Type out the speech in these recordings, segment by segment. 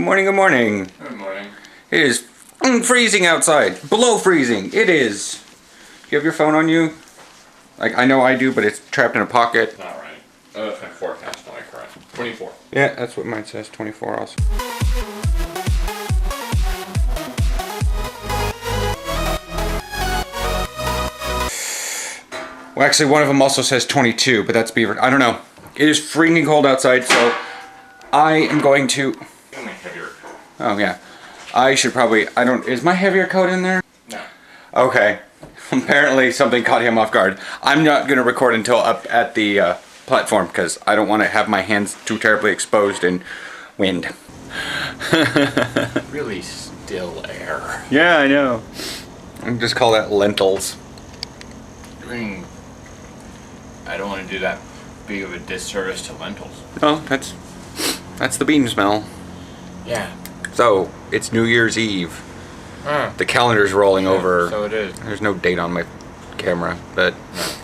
Good morning, good morning. Good morning. It is freezing outside. Below freezing. It is. You have your phone on you? Like, I know I do, but it's trapped in a pocket. Not right. Oh, that's my forecast, not my current. 24. Yeah, that's what mine says. 24 also. Well, actually, one of them also says 22, but that's Beaver. I don't know. It is freezing cold outside, so I am going to... Oh, yeah. I should probably... Is my heavier coat in there? No. Okay. Apparently something caught him off guard. I'm not going to record until up at the platform because I don't want to have my hands too terribly exposed in wind. Really still air. Yeah, I know. I just call that lentils. I don't want to do that big of a disservice to lentils. Oh, that's the bean smell. Yeah. So, it's New Year's Eve. The calendar's rolling over. So it is. There's no date on my camera, but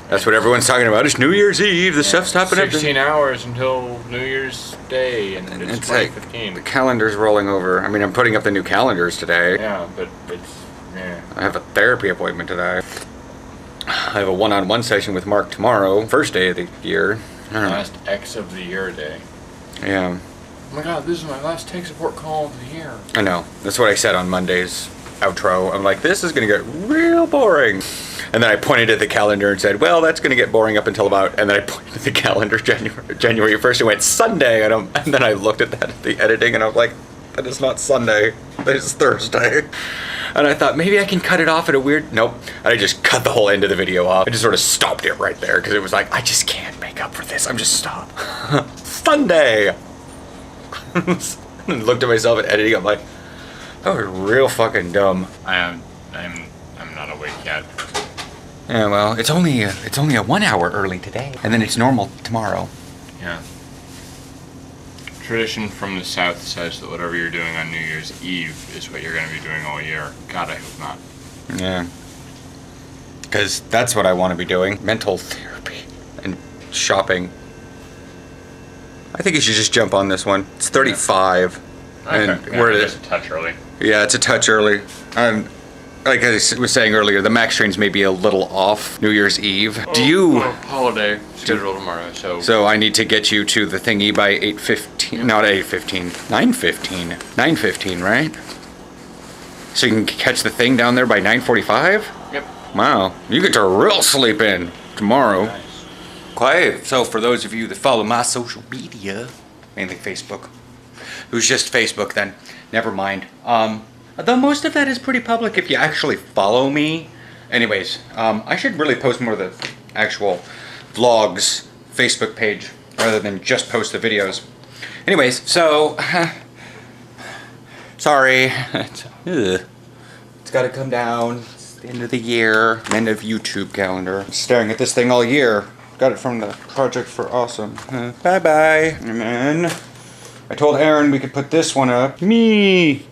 that's what everyone's talking about. It's New Year's Eve. The stuff's happening. 16 hours until New Year's Day, and it's 2015. Like, the calendar's rolling over. I mean, I'm putting up the new calendars today. Yeah, but it's... Yeah. I have a therapy appointment today. I have a one-on-one session with Mark tomorrow, first day of the year. Last X of the year day. Yeah. Oh my god, this is my last tech support call of the year. I know. That's what I said on Monday's outro. I'm like, this is going to get real boring. And then I pointed at the calendar and said, well, that's going to get boring up until about... And then I pointed at the calendar January 1st and went, Sunday. And then I looked at that, the editing, and I was like, that is not Sunday. That is Thursday. And I thought, maybe I can cut it off at a weird... Nope. And I just cut the whole end of the video off. I just sort of stopped it right there because it was like, I just can't make up for this. I'm just stop. Sunday. And looked at myself at editing. I'm like, that was real fucking dumb. I'm not awake yet. Yeah, well, it's only a 1 hour early today, and then it's normal tomorrow. Yeah. Tradition from the South says that whatever you're doing on New Year's Eve is what you're going to be doing all year. God, I hope not. Yeah. Because that's what I want to be doing. Mental therapy and shopping. I think you should just jump on this one. It's 35. Yeah. And Okay. we're Just a touch early. Yeah, it's a touch early. Like I was saying earlier, the max trains may be a little off New Year's Eve. Do you... Holiday scheduled tomorrow, so... So I need to get you to the thingy by 8:15. Not 8:15. 9:15. 9:15, right? So you can catch the thing down there by 9:45? Yep. Wow. You get to real sleep in tomorrow. Nice. Okay, so for those of you that follow my social media, mainly Facebook, it was just Facebook then, never mind. Though most of that is pretty public if you actually follow me. Anyways, I should really post more of the actual vlogs Facebook page rather than just post the videos. Anyways, so, sorry, it's gotta come down. It's the end of the year, end of YouTube calendar. Staring at this thing all year. Got it from the Project for Awesome. Bye-bye. And then I told Aaron we could put this one up. Me.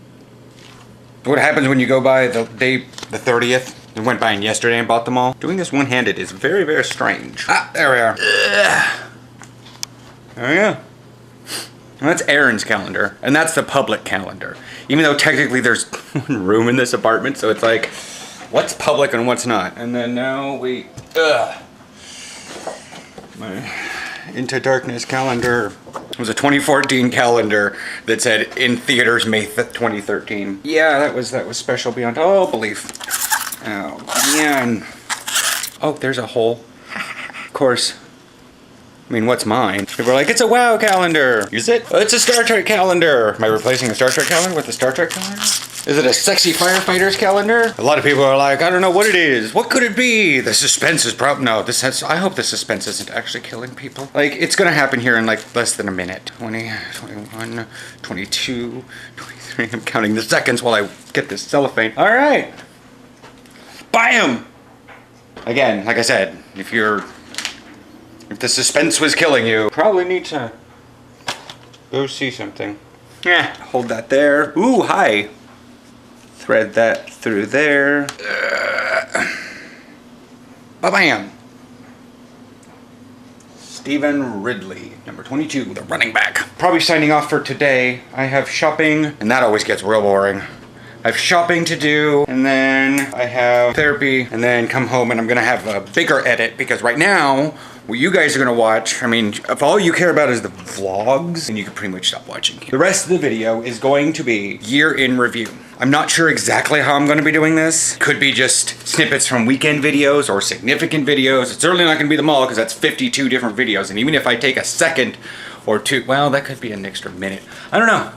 What happens when you go by the day, the 30th? I went by yesterday and bought them all. Doing this one-handed is very, very strange. Ah, there we are. There we go. And that's Aaron's calendar, and that's the public calendar. Even though technically there's one room in this apartment, so it's like, what's public and what's not? And then now we... My Into Darkness calendar. It was a 2014 calendar that said in theaters May 2013. Yeah, that was special beyond all belief. Oh man. Oh, there's a hole. Of course. I mean, what's mine? People are like, it's a WoW calendar. Is it? Oh, it's a Star Trek calendar. Am I replacing a Star Trek calendar with a Star Trek calendar? Is it a sexy firefighters calendar? A lot of people are like, I don't know what it is. What could it be? The suspense is probably... No, I hope the suspense isn't actually killing people. Like, it's gonna happen here in like less than a minute. 20, 21, 22, 23. I'm counting the seconds while I get this cellophane. All right. Bam! Again, like I said, if the suspense was killing you, probably need to go see something. Yeah, hold that there. Ooh, hi. Thread that through there. Ba-bam. Stephen Ridley, number 22, the running back. Probably signing off for today. I have shopping, and that always gets real boring. I have shopping to do, and then I have therapy, and then come home and I'm gonna have a bigger edit because right now, what you guys are gonna watch, I mean, if all you care about is the vlogs, then you can pretty much stop watching. The rest of the video is going to be year in review. I'm not sure exactly how I'm gonna be doing this. Could be just snippets from weekend videos or significant videos. It's certainly not gonna be them all because that's 52 different videos. And even if I take a second or two, well, that could be an extra minute. I don't know.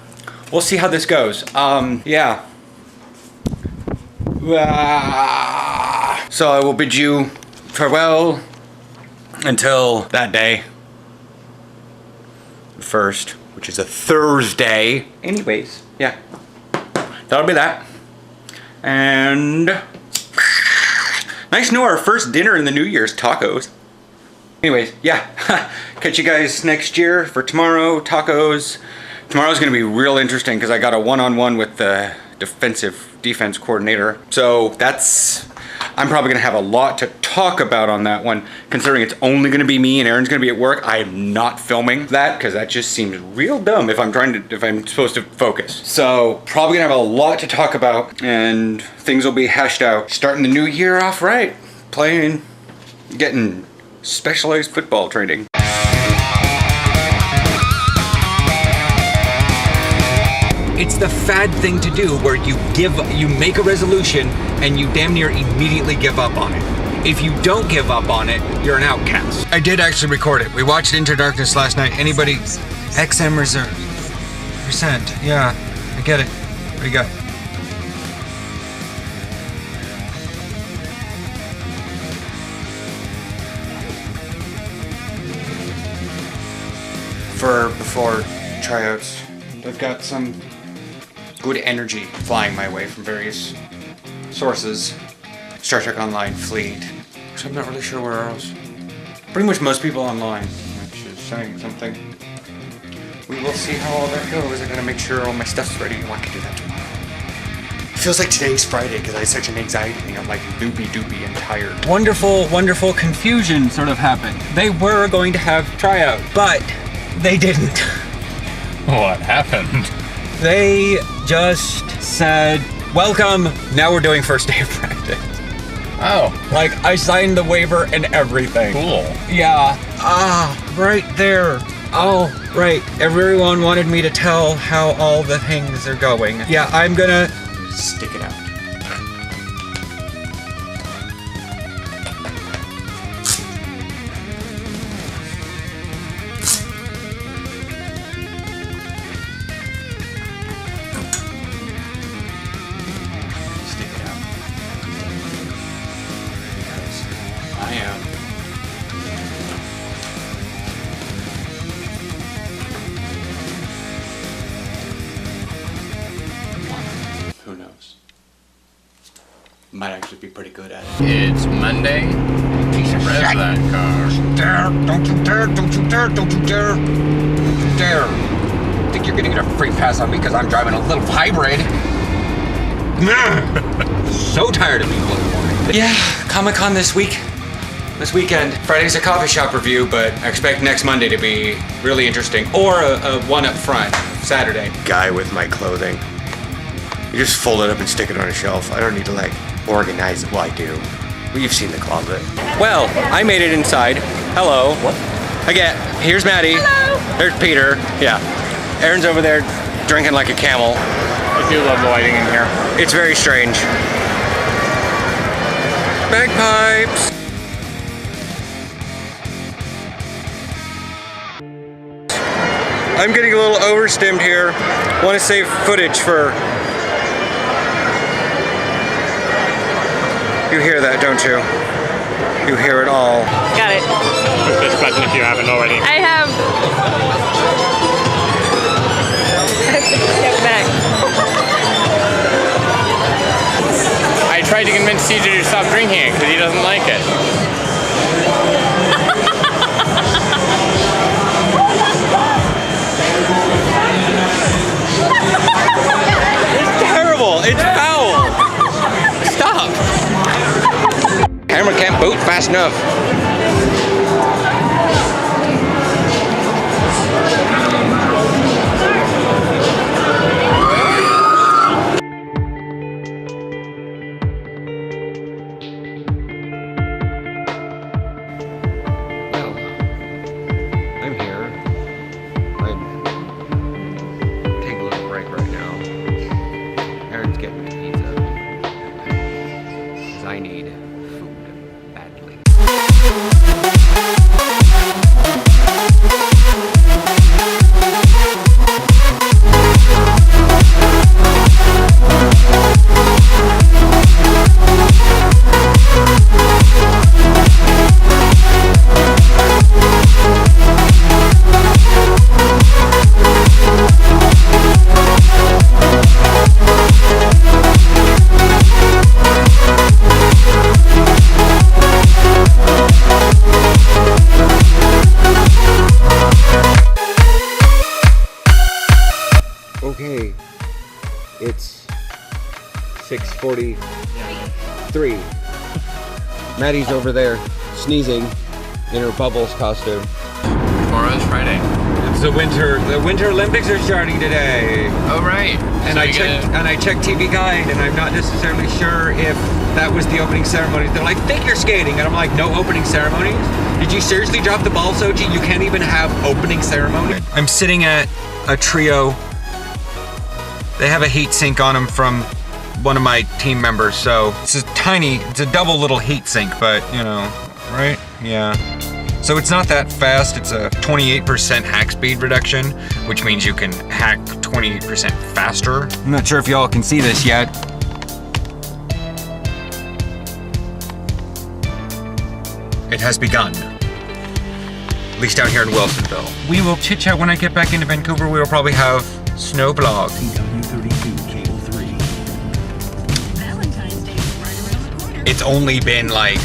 We'll see how this goes. Yeah. So I will bid you farewell until that day. The 1st, which is a Thursday. Anyways, yeah. That'll be that. And nice to know our first dinner in the New Year's, tacos. Anyways, yeah. Catch you guys next year for tomorrow, tacos. Tomorrow's gonna be real interesting because I got a one-on-one with the defense coordinator. So I'm probably gonna have a lot to talk about on that one, considering it's only gonna be me and Aaron's gonna be at work. I am not filming that because that just seems real dumb if I'm supposed to focus. So probably gonna have a lot to talk about and things will be hashed out. Starting the new year off right, getting specialized football training. It's the fad thing to do where you make a resolution and you damn near immediately give up on it. If you don't give up on it, you're an outcast. I did actually record it. We watched Into Darkness last night. Anybody? XM reserve. Percent. Yeah, I get it. What do you got? Before tryouts, I've got some good energy flying my way from various sources. Star Trek Online, Fleet. So I'm not really sure where else. Pretty much most people online, which is saying something. We will see how all that goes. I gotta make sure all my stuff's ready. I can do that tomorrow. It feels like today's Friday because I had such an anxiety thing. I'm like loopy and tired. Wonderful confusion sort of happened. They were going to have tryout, but they didn't. What happened? They just said, welcome, now we're doing first day of practice. Oh. Like, I signed the waiver and everything. Cool. Yeah. Right there. Oh, right. Everyone wanted me to tell how all the things are going. Yeah, I'm gonna stick it out. Who knows? Might actually be pretty good at it. It's Monday. Rev that car. Don't you dare, don't you dare, don't you dare, don't you dare. Think you're gonna get a free pass on me because I'm driving a little hybrid. So tired of being blood. Yeah, Comic-Con this weekend. Friday's a coffee shop review, but I expect next Monday to be really interesting. Or a one up front, Saturday. Guy with my clothing. You just fold it up and stick it on a shelf. I don't need to like organize it. Well, I do. You've seen the closet. Well, I made it inside. Hello. What? Again, here's Maddie. Hello. There's Peter. Yeah. Aaron's over there drinking like a camel. I do love the lighting in here. It's very strange. Bagpipes. I'm getting a little overstimmed here. Want to save footage for... You hear that, don't you? You hear it all. Got it. Push this button if you haven't already. I have. Step back. I tried to convince CJ to stop drinking it because he doesn't like it. It's terrible. It's foul. Stop. Camera can't boot fast enough. It's 6:43. Maddie's over there sneezing in her Bubbles costume. Tomorrow's Friday. It's the Winter Olympics are starting today. Oh, right. And I checked TV Guide, and I'm not necessarily sure if that was the opening ceremony. They're like figure skating, and I'm like, no opening ceremonies? Did you seriously drop the ball, Sochi? You can't even have opening ceremony? I'm sitting at a trio. They have a heat sink on them from one of my team members, so it's a double little heat sink, but you know, right? Yeah. So it's not that fast. It's a 28% hack speed reduction, which means you can hack 28% faster. I'm not sure if y'all can see this yet. It has begun. At least down here in Wilsonville. We will chit chat when I get back into Vancouver. We will probably have snow blog. CW32 Cable 3. Valentine's Day is right around the corner. It's only been like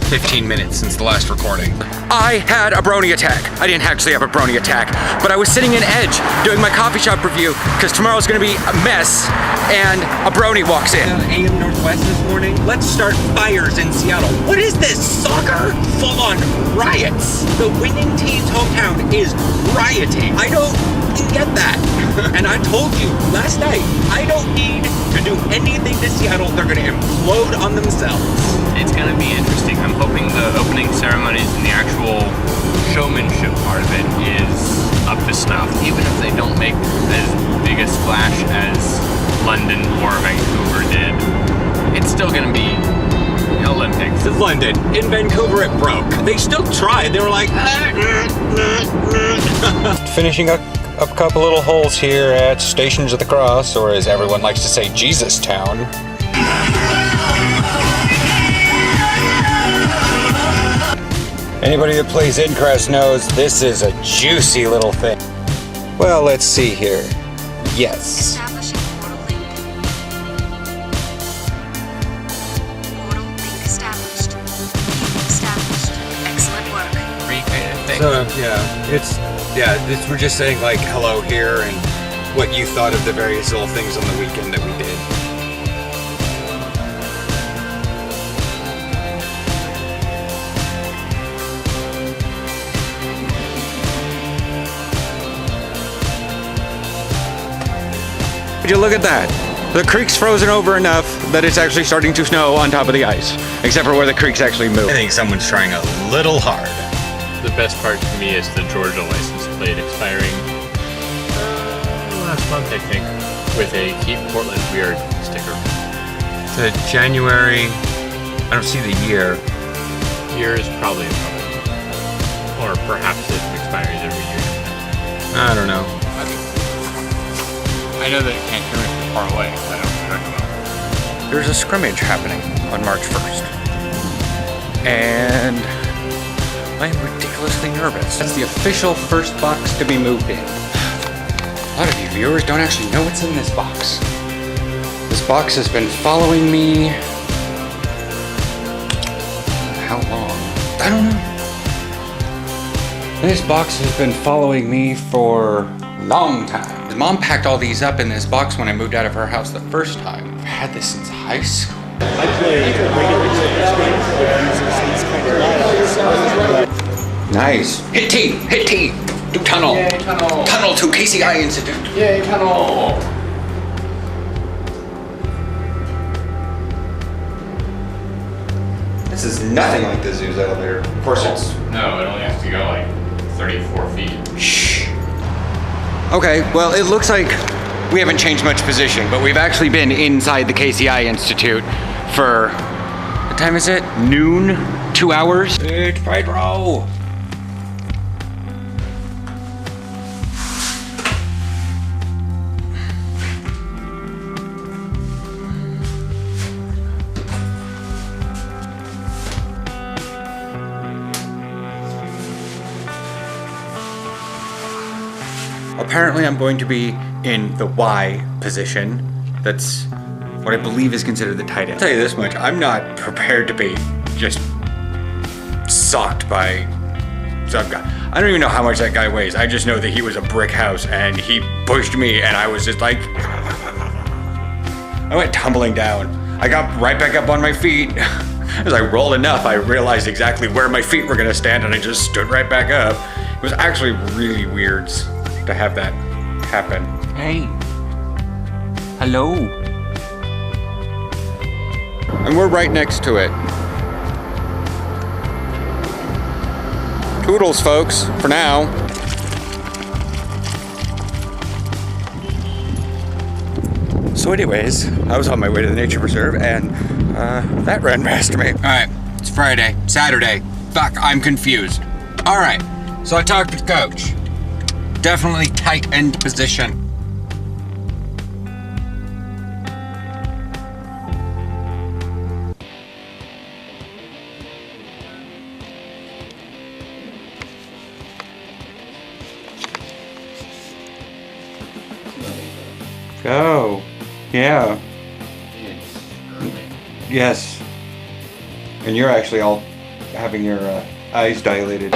15 minutes since the last recording. I had a brony attack. I didn't actually have a brony attack, but I was sitting in Edge doing my coffee shop review because tomorrow's gonna be a mess, and a brony walks in. AM Northwest this morning. Let's start fires in Seattle. What is this, soccer? Full-on riots. The winning team's hometown is rioting. I don't get that. And I told you last night, I don't need to do anything to Seattle. They're gonna implode on themselves. It's gonna be interesting. I'm hoping the opening ceremonies and the actual showmanship part of it is up to snuff. Even if they don't make as big a splash as London or Vancouver did, it's still gonna be Olympics. London. In Vancouver, it broke. They still tried. They were like, finishing up a couple little holes here at Stations of the Cross, or as everyone likes to say, Jesus Town. Anybody that plays Increst knows this is a juicy little thing. Well, let's see here. Yes. Establishing portal link. Portal link established. Link established. Excellent work. Recreated thing. So, we're just saying like hello here and what you thought of the various little things on the weekend that we did. Would you look at that? The creek's frozen over enough that it's actually starting to snow on top of the ice, except for where the creek's actually moved. I think someone's trying a little hard. The best part to me is the Georgia license plate expiring last month, I think, with a Keep Portland Weird sticker. The January, I don't see the year. Year is probably a problem. Or perhaps it expires every year. I don't know. I know that it can't come in from far away. I don't know. There's a scrimmage happening on March 1st. And I'm ridiculously nervous. That's the official first box to be moved in. A lot of you viewers don't actually know what's in this box. This box has been following me. How long? I don't know. This box has been following me for a long time. Mom packed all these up in this box when I moved out of her house the first time. I've had this since high school. I play regular Nice. Hit T! Hit T! Do tunnel! Yay, tunnel! Tunnel to KCI Institute! Yay, tunnel! This is nothing like the zoo's elevator. Of course it's... No, it only has to go like 34 feet. Shh. Okay, well it looks like we haven't changed much position, but we've actually been inside the KCI Institute for... What time is it? Noon? 2 hours? It's Pedro! Apparently I'm going to be in the Y position. That's what I believe is considered the tight end. I'll tell you this much, I'm not prepared to be just socked by some guy. I don't even know how much that guy weighs. I just know that he was a brick house and he pushed me and I was just like... I went tumbling down. I got right back up on my feet. As I rolled enough, I realized exactly where my feet were gonna stand, and I just stood right back up. It was actually really weird to have that happen. Hey. Hello. And we're right next to it. Toodles, folks, for now. So anyways, I was on my way to the nature reserve, and that ran past me. All right, it's Friday, Saturday. Fuck, I'm confused. All right, so I talked to the coach. Definitely tight end position. Go. Yeah. Yes. And you're actually all having your eyes dilated.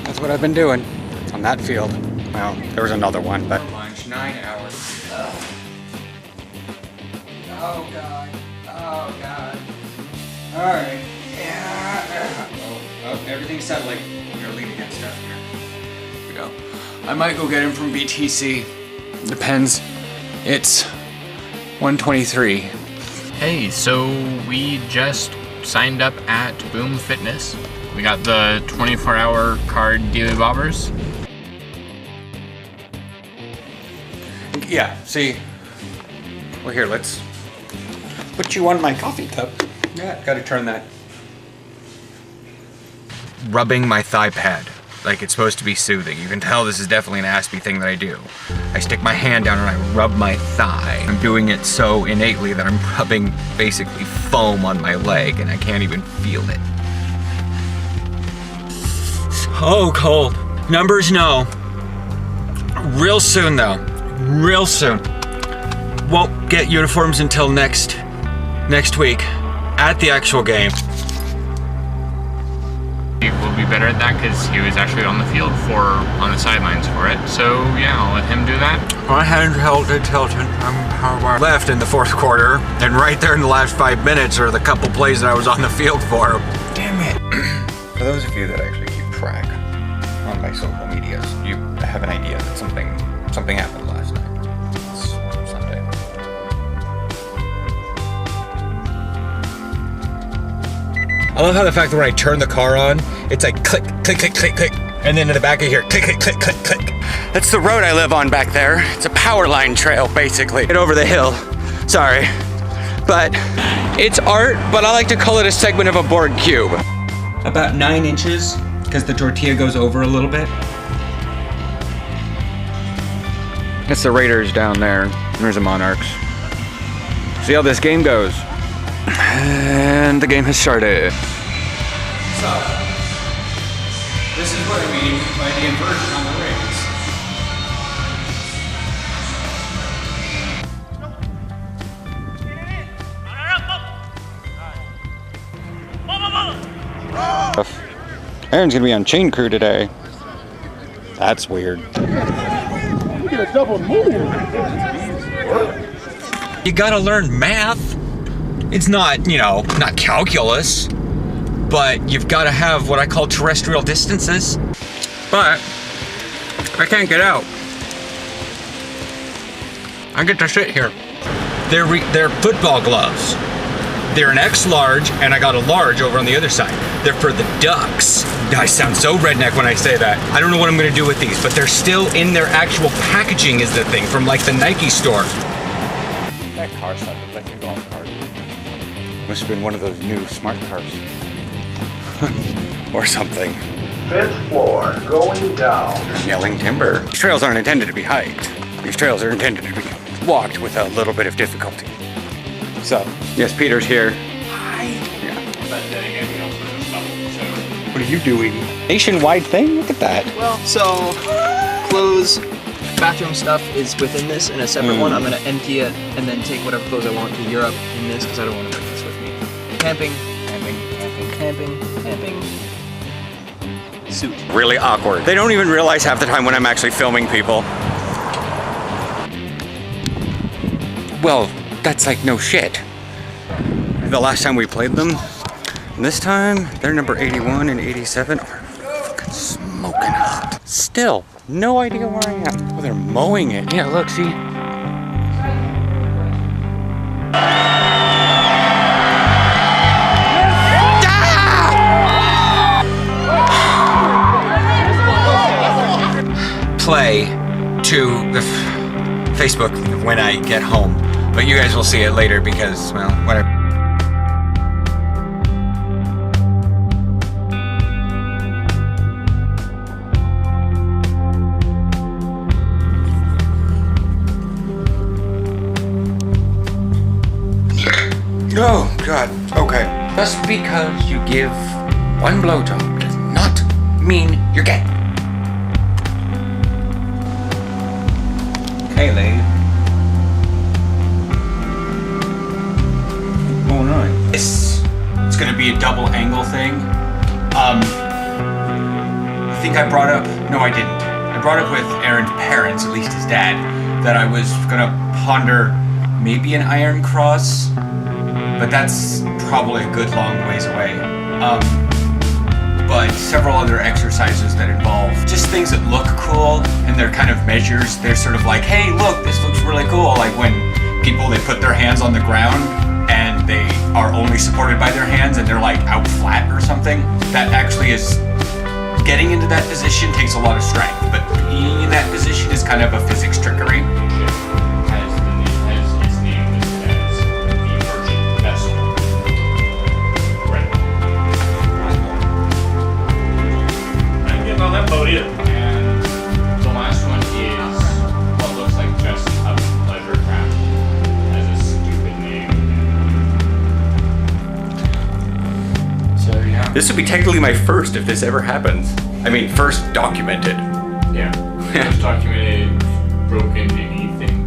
That's what I've been doing on that field. Well, there was another one, but lunch 9 hours. Oh god. Oh god. All right. Yeah. Oh, everything's settling. We're leaning against stuff here. Here we go. I might go get him from BTC. Depends. It's 1:23. Hey, so we just signed up at Boom Fitness. We got the 24-hour card daily bobbers. Yeah, see. Well, here, let's put you on my coffee cup. Yeah, gotta turn that. Rubbing my thigh pad like it's supposed to be soothing. You can tell this is definitely an Aspie thing that I do. I stick my hand down and I rub my thigh. I'm doing it so innately that I'm rubbing basically foam on my leg and I can't even feel it. Oh, cold. Numbers, no. Real soon though. Real soon. Won't get uniforms until next week at the actual game. He will be better at that because he was actually on the field on the sidelines for it. So yeah, I'll let him do that. My hand held at Tilton. I'm left in the fourth quarter, and right there in the last 5 minutes are the couple plays that I was on the field for. Damn it. For those of you that actually keep track on my social medias, you have an idea that something happened last night. It's Sunday. I love how the fact that when I turn the car on, it's like click, click, click, click, click. And then in the back of here, click, click, click, click, click. That's the road I live on back there. It's a power line trail, basically. Get over the hill. Sorry. But it's art, but I like to call it a segment of a board cube. About 9 inches, because the tortilla goes over a little bit. That's the Raiders down there. There's the Monarchs. See how this game goes. And the game has started. So, this is what I mean by the inversion on the rings. Aaron's gonna be on chain crew today. That's weird. You get a double move. You gotta learn math. It's not, not calculus, but you've gotta have what I call terrestrial distances. But I can't get out. I get to sit here. They're football gloves. They're an X large, and I got a large over on the other side. They're for the Ducks. I sound so redneck when I say that. I don't know what I'm gonna do with these, but they're still in their actual packaging is the thing, from like the Nike store. That car sounded like a golf cart. Must have been one of those new smart cars. Or something. 5th floor, going down. Yelling timber. These trails aren't intended to be hiked. These trails are intended to be walked with a little bit of difficulty. So, yes, Peter's here. Hi. Yeah. But then again, we also have stuff, What are you doing? Nationwide thing? Look at that. Well, so clothes, bathroom stuff is within this in a separate one. I'm gonna empty it and then take whatever clothes I want to Europe in this because I don't want to bring this with me. Camping, camping, camping, camping, camping. suit. Really awkward. They don't even realize half the time when I'm actually filming people. Well, that's like no shit. The last time we played them, this time they're number 81 and 87 are fucking smoking hot. Still, no idea where I am. Oh, they're mowing it. Yeah, look, see? Play to the Facebook when I get home, but you guys will see it later because, well, whatever. Oh, God. Okay. Just because you give one blowjob does not mean you're gay. Hey, lady. What's going on? It's gonna be a double angle thing. I think I brought up, no I didn't. I brought up with Aaron's parents, at least his dad, that I was gonna ponder maybe an iron cross, but that's probably a good long ways away. But several other exercises that involve just things that look cool and they're kind of measures. They're sort of like, hey, look, this looks really cool. Like when people, they put their hands on the ground and they are only supported by their hands and they're like out flat or something. That actually is, getting into that position takes a lot of strength, but being in that position is kind of a physics trickery. And the last one is what looks like just a pleasure craft. Has a stupid name. So yeah. This would be technically my first if this ever happens. I mean, first documented. Yeah. First documented broken anything.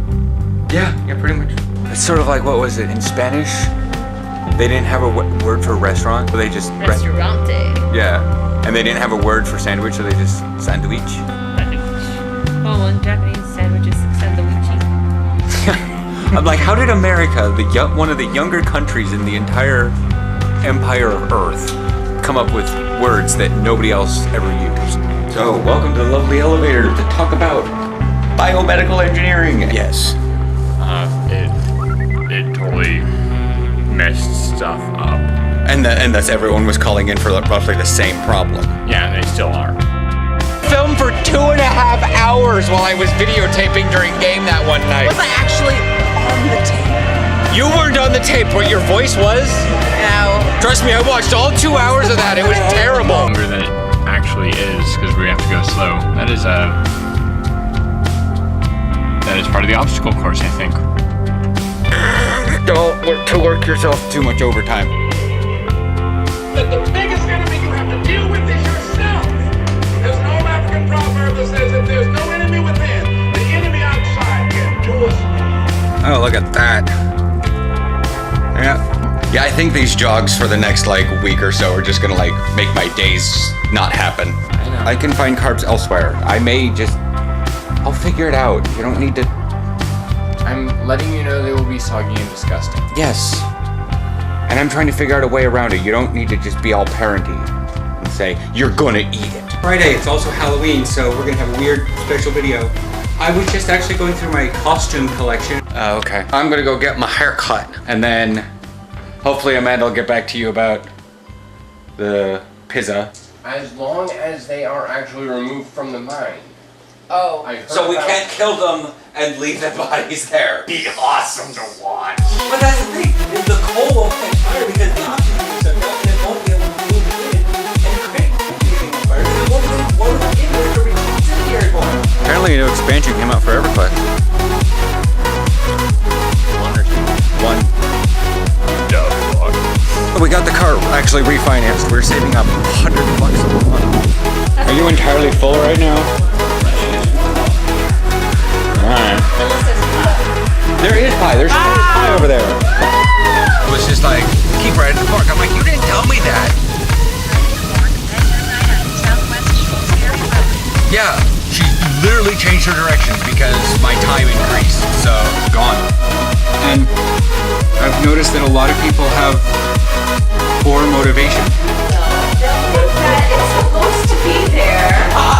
Yeah, pretty much. It's sort of like, what was it, in Spanish? They didn't have a word for restaurant, so they just... Restaurante. Yeah. And they didn't have a word for sandwich, so they just sandwich. Oh, in Japanese, sandwich is sandwichi. I'm like, how did America, one of the younger countries in the entire empire of Earth, come up with words that nobody else ever used? So, welcome to the lovely elevator to talk about biomedical engineering. Yes. It totally messed stuff up. And that's everyone was calling in for roughly the same problem. Yeah, and they still are. Filmed for 2.5 hours while I was videotaping during game that one night. Was I actually on the tape? You weren't on the tape. What your voice was? No. Trust me, I watched all 2 hours of that. It was terrible. Longer than it actually is because we have to go slow. That is part of the obstacle course, I think. Don't work yourself too much overtime. The biggest enemy you have to deal with is yourself. There's an old African proverb that says that there's no enemy within, the enemy outside can do us. Oh, look at that. Yeah, I think these jogs for the next like week or so are just gonna like make my days not happen. I know. I can find carbs elsewhere. I'll figure it out. You don't need to. I'm letting you know they will be soggy and disgusting. Yes. And I'm trying to figure out a way around it. You don't need to just be all parenty and say, you're gonna eat it. Friday, it's also Halloween, so we're gonna have a weird special video. I was just actually going through my costume collection. Oh, okay. I'm gonna go get my hair cut. And then hopefully Amanda will get back to you about the pizza. As long as they are actually removed from the mine. Oh. So we can't kill them and leave their bodies there. Be awesome to watch. But that's the thing, is the coal won't catch fire because the oxygen is so down and it won't be able to move in and create anything on fire. It won't be able to reach the incendiary point. Apparently a new expansion came out for EverQuest. One or two. One. We got the car actually refinanced. We're saving up $100 a month. Are you entirely full right now? Alright. There is pie. There's pie over there. It was just like, keep right at the park. I'm like, you didn't tell me that. Southwest Yeah, she literally changed her directions because my time increased. So Gone. And I've noticed that a lot of people have poor motivation. That it's supposed to be there.